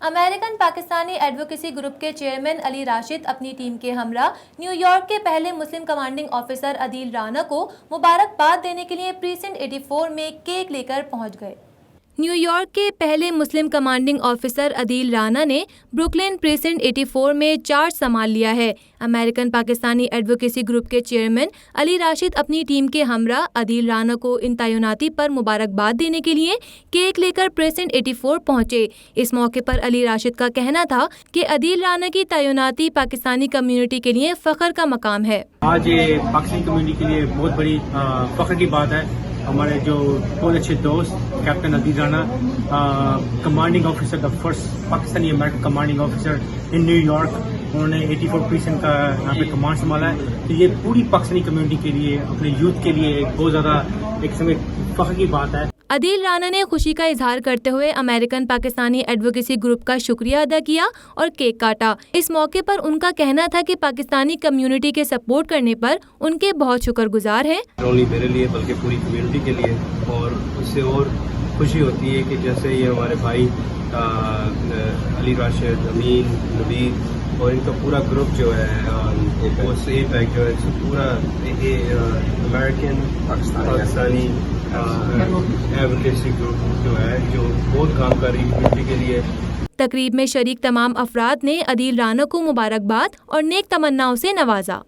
American Pakistani advocacy group کے chairman علی راشد اپنی team کے ہمراہ نیو یارک کے پہلے مسلم کمانڈنگ آفیسر عدیل رانا کو مبارکباد دینے کے لیے پریسنٹ 84 میں کیک لے کر پہنچ گئے۔ نیو یارک کے پہلے مسلم کمانڈنگ آفیسر عدیل رانا نے بروکلن پریسنٹ 84 میں چارج سنبھال لیا ہے۔ امریکن پاکستانی ایڈوکیسی گروپ کے چیئرمین علی راشد اپنی ٹیم کے ہمراہ عدیل رانا کو ان تعیناتی پر مبارکباد دینے کے لیے کیک لے کر پریسنٹ 84 پہنچے۔ اس موقع پر علی راشد کا کہنا تھا کہ عدیل رانا کی تعیناتی پاکستانی کمیونٹی کے لیے فخر کا مقام ہے۔ آج یہ پاکستانی کمیونٹی کے لیے بہت بڑی فخر کی بات ہے۔ ہمارے جو بہت اچھے دوست captain Adeel Rana, commanding officer, the first Pakistani American commanding officer in new York, انہوں نے 84 پریسنٹ کا یہاں پہ کمانڈ سنبھالا ہے۔ تو یہ پوری پاکستانی کمیونٹی کے لیے، اپنے یوتھ کے لیے بہت زیادہ ایک قسم فخر کی بات ہے۔ عدیل رانا نے خوشی کا اظہار کرتے ہوئے امریکن پاکستانی ایڈوکیسی گروپ کا شکریہ ادا کیا اور کیک کاٹا۔ اس موقع پر ان کا کہنا تھا کہ پاکستانی کمیونٹی کے سپورٹ کرنے پر ان کے بہت شکر گزار ہیں۔ نہیں میرے لیے بلکہ پوری کمیونٹی کے لیے، اور اس سے اور خوشی ہوتی ہے کہ جیسے یہ ہمارے بھائی علی راشد، امین، نبید اور ان کا پورا گروپ جو ہے وہ سی پیک جو ہے پورا امریکن پاکستانی ایڈوکیسی گروپ جو ہے جو بہت کام کر رہی ہے کمیونٹی کے لیے۔ تقریب میں شریک تمام افراد نے عدیل رانا کو مبارکباد اور نیک تمناؤں سے نوازا۔